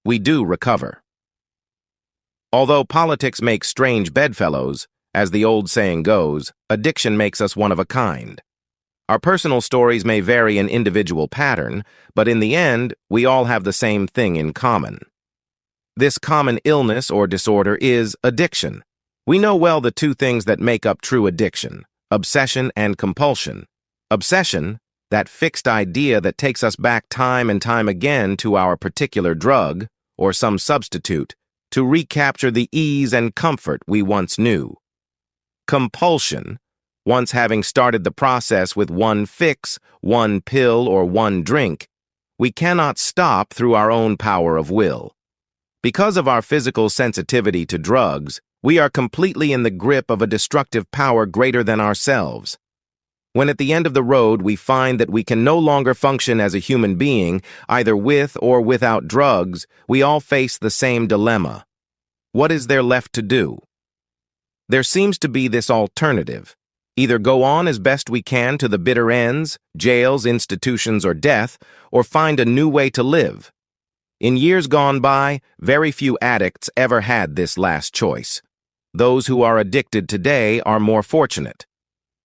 we do recover. Although politics makes strange bedfellows, as the old saying goes, addiction makes us one of a kind. Our personal stories may vary in individual pattern, but in the end, we all have the same thing in common. This common illness or disorder is addiction. We know well the two things that make up true addiction: obsession and compulsion. Obsession, that fixed idea that takes us back time and time again to our particular drug, or some substitute, to recapture the ease and comfort we once knew. Compulsion, once having started the process with one fix, one pill, or one drink, we cannot stop through our own power of will. Because of our physical sensitivity to drugs, we are completely in the grip of a destructive power greater than ourselves. When at the end of the road we find that we can no longer function as a human being, either with or without drugs, we all face the same dilemma. What is there left to do? There seems to be this alternative: either go on as best we can to the bitter ends, jails, institutions, or death, or find a new way to live. In years gone by, very few addicts ever had this last choice. Those who are addicted today are more fortunate.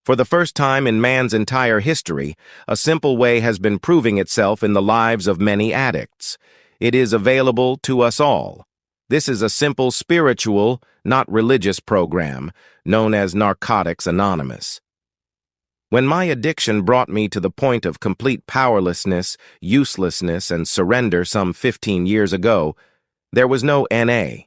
For the first time in man's entire history, a simple way has been proving itself in the lives of many addicts. It is available to us all. This is a simple spiritual, not religious program, known as Narcotics Anonymous. When my addiction brought me to the point of complete powerlessness, uselessness, and surrender some 15 years ago, there was no NA.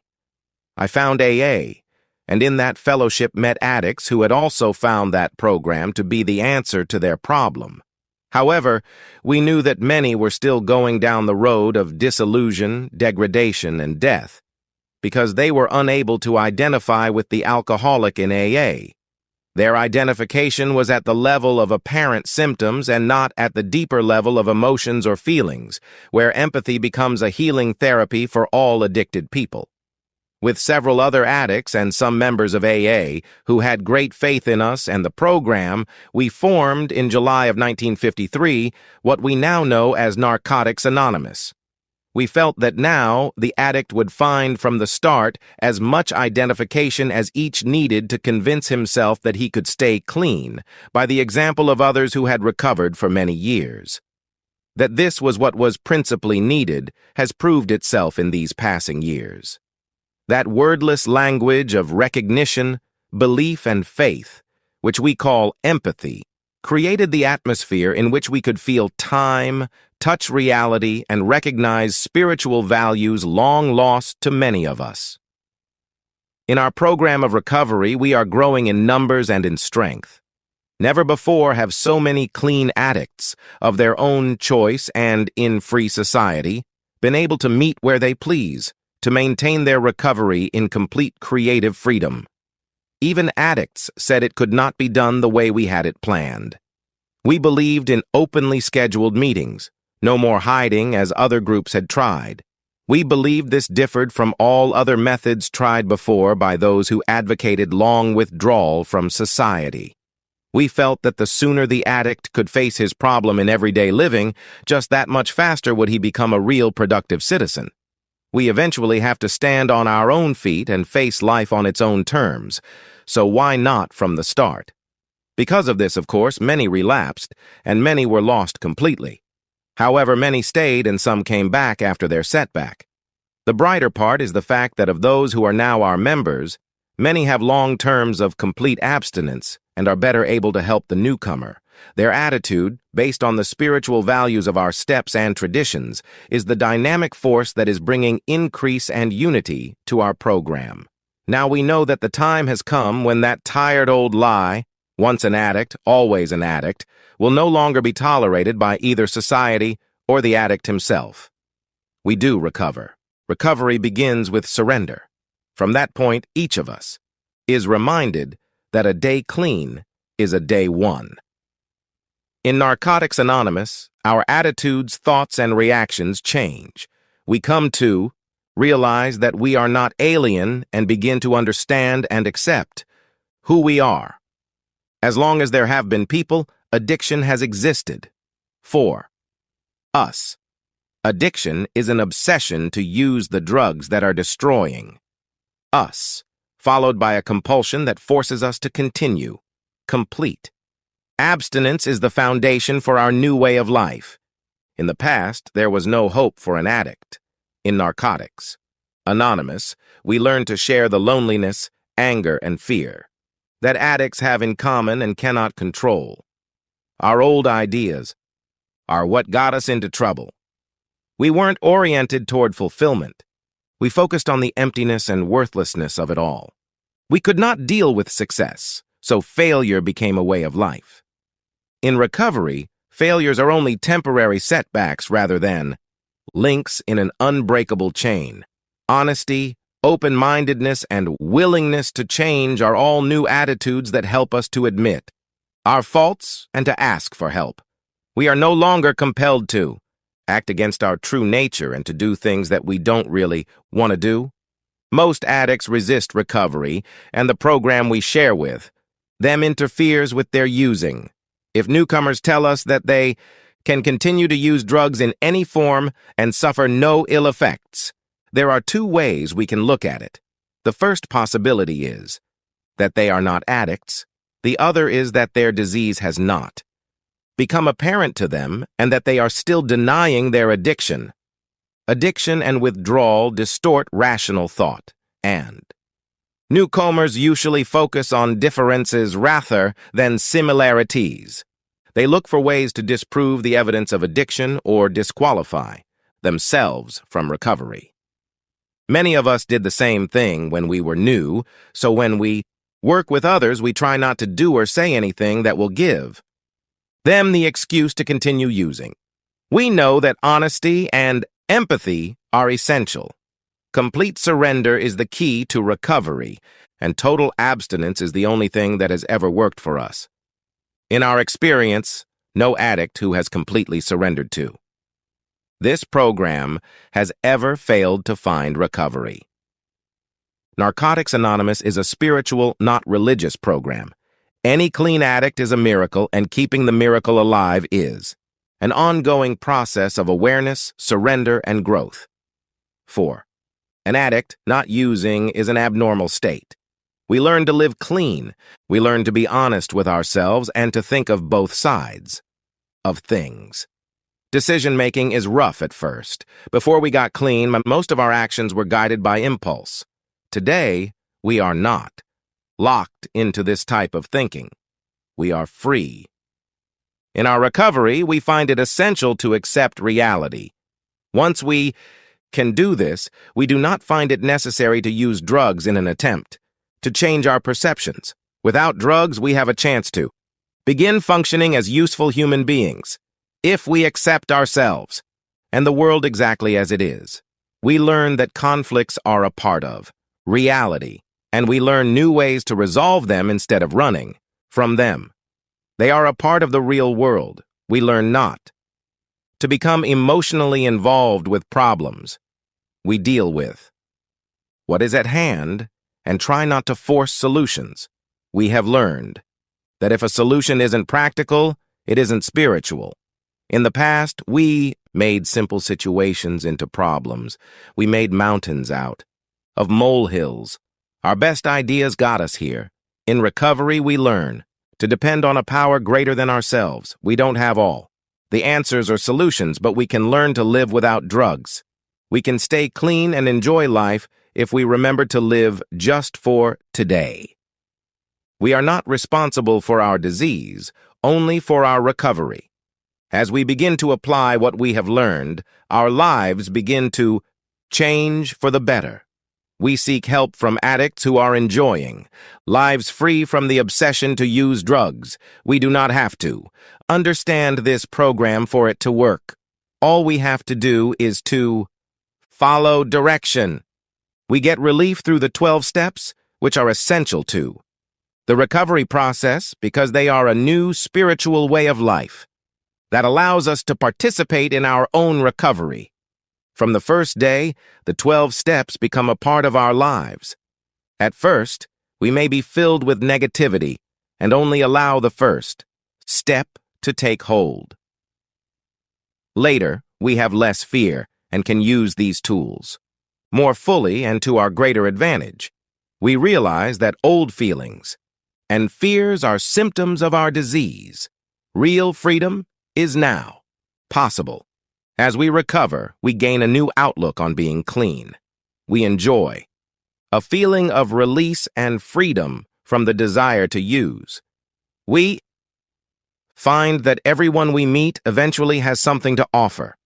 I found AA, and in that fellowship met addicts who had also found that program to be the answer to their problem. However, we knew that many were still going down the road of disillusion, degradation, and death, because they were unable to identify with the alcoholic in AA. Their identification was at the level of apparent symptoms and not at the deeper level of emotions or feelings, where empathy becomes a healing therapy for all addicted people. With several other addicts and some members of AA who had great faith in us and the program, we formed, in July of 1953, what we now know as Narcotics Anonymous. We felt that now the addict would find from the start as much identification as each needed to convince himself that he could stay clean, by the example of others who had recovered for many years. That this was what was principally needed has proved itself in these passing years. That wordless language of recognition, belief, and faith, which we call empathy, created the atmosphere in which we could feel time, touch reality, and recognize spiritual values long lost to many of us. In our program of recovery, we are growing in numbers and in strength. Never before have so many clean addicts, of their own choice and in free society, been able to meet where they please, to maintain their recovery in complete creative freedom. Even addicts said it could not be done the way we had it planned. We believed in openly scheduled meetings, no more hiding as other groups had tried. We believed this differed from all other methods tried before by those who advocated long withdrawal from society. We felt that the sooner the addict could face his problem in everyday living, just that much faster would he become a real productive citizen. We eventually have to stand on our own feet and face life on its own terms, so why not from the start? Because of this, of course, many relapsed, and many were lost completely. However, many stayed and some came back after their setback. The brighter part is the fact that of those who are now our members, many have long terms of complete abstinence and are better able to help the newcomer. Their attitude, based on the spiritual values of our steps and traditions, is the dynamic force that is bringing increase and unity to our program. Now we know that the time has come when that tired old lie, once an addict, always an addict, will no longer be tolerated by either society or the addict himself. We do recover. Recovery begins with surrender. From that point, each of us is reminded that a day clean is a day won. In Narcotics Anonymous, our attitudes, thoughts, and reactions change. We come to realize that we are not alien and begin to understand and accept who we are. As long as there have been people, addiction has existed. 4. Us. Addiction is an obsession to use the drugs that are destroying us, followed by a compulsion that forces us to continue, complete. Abstinence is the foundation for our new way of life. In the past, there was no hope for an addict. In Narcotics, Anonymous, we learn to share the loneliness, anger, and fear that addicts have in common and cannot control. Our old ideas are what got us into trouble. We weren't oriented toward fulfillment. We focused on the emptiness and worthlessness of it all. We could not deal with success, so failure became a way of life. In recovery, failures are only temporary setbacks rather than links in an unbreakable chain. Honesty, open-mindedness, and willingness to change are all new attitudes that help us to admit our faults and to ask for help. We are no longer compelled to act against our true nature and to do things that we don't really want to do. Most addicts resist recovery, and the program we share with them interferes with their using. If newcomers tell us that they can continue to use drugs in any form and suffer no ill effects, there are two ways we can look at it. The first possibility is that they are not addicts. The other is that their disease has not become apparent to them and that they are still denying their addiction. Addiction and withdrawal distort rational thought, and newcomers usually focus on differences rather than similarities. They look for ways to disprove the evidence of addiction or disqualify themselves from recovery. Many of us did the same thing when we were new, so when we work with others, we try not to do or say anything that will give them the excuse to continue using. We know that honesty and empathy are essential. Complete surrender is the key to recovery, and total abstinence is the only thing that has ever worked for us. In our experience, no addict who has completely surrendered to this program has ever failed to find recovery. Narcotics Anonymous is a spiritual, not religious program. Any clean addict is a miracle, and keeping the miracle alive is an ongoing process of awareness, surrender, and growth. 4. An addict not using is an abnormal state. We learn to live clean. We learn to be honest with ourselves and to think of both sides of things. Decision-making is rough at first. Before we got clean, most of our actions were guided by impulse. Today, we are not locked into this type of thinking. We are free. In our recovery, we find it essential to accept reality. Once we can do this, we do not find it necessary to use drugs in an attempt to change our perceptions. Without drugs, we have a chance to begin functioning as useful human beings. If we accept ourselves and the world exactly as it is, we learn that conflicts are a part of reality, and we learn new ways to resolve them instead of running from them. They are a part of the real world. We learn not to become emotionally involved with problems we deal with what is at hand and try not to force solutions. We have learned that if a solution isn't practical, it isn't spiritual. In the past, we made simple situations into problems. We made mountains out of molehills. Our best ideas got us here. In recovery, we learn to depend on a power greater than ourselves. We don't have all the answers or solutions, but we can learn to live without drugs. We can stay clean and enjoy life if we remember to live just for today. We are not responsible for our disease, only for our recovery. As we begin to apply what we have learned, our lives begin to change for the better. We seek help from addicts who are enjoying lives free from the obsession to use drugs. We do not have to understand this program for it to work. All we have to do is to follow direction. We get relief through the 12 steps, which are essential to the recovery process because they are a new spiritual way of life that allows us to participate in our own recovery. From the first day, the 12 steps become a part of our lives. At first, we may be filled with negativity and only allow the first step to take hold. Later, we have less fear and can use these tools more fully and to our greater advantage. We realize that old feelings and fears are symptoms of our disease. Real freedom is now possible. As we recover, we gain a new outlook on being clean. We enjoy a feeling of release and freedom from the desire to use. We find that everyone we meet eventually has something to offer.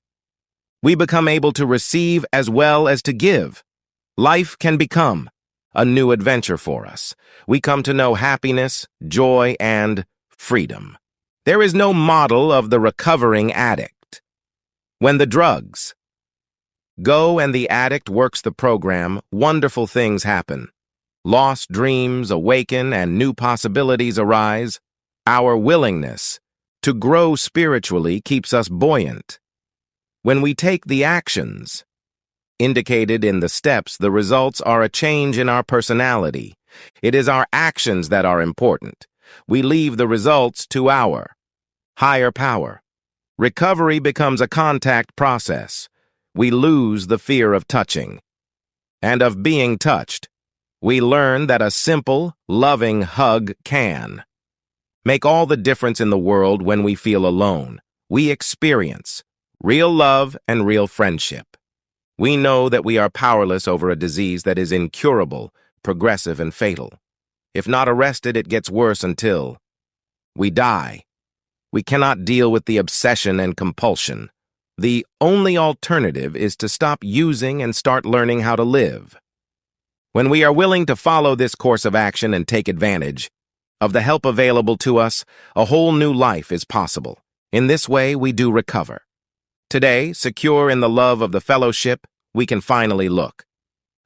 We become able to receive as well as to give. Life can become a new adventure for us. We come to know happiness, joy, and freedom. There is no model of the recovering addict. When the drugs go and the addict works the program, wonderful things happen. Lost dreams awaken and new possibilities arise. Our willingness to grow spiritually keeps us buoyant. When we take the actions indicated in the steps, the results are a change in our personality. It is our actions that are important. We leave the results to our higher power. Recovery becomes a contact process. We lose the fear of touching and of being touched. We learn that a simple, loving hug can make all the difference in the world. When we feel alone, we experience real love and real friendship. We know that we are powerless over a disease that is incurable, progressive, and fatal. If not arrested, it gets worse until we die. We cannot deal with the obsession and compulsion. The only alternative is to stop using and start learning how to live. When we are willing to follow this course of action and take advantage of the help available to us, a whole new life is possible. In this way, we do recover. Today, secure in the love of the fellowship, we can finally look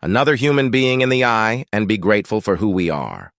another human being in the eye and be grateful for who we are.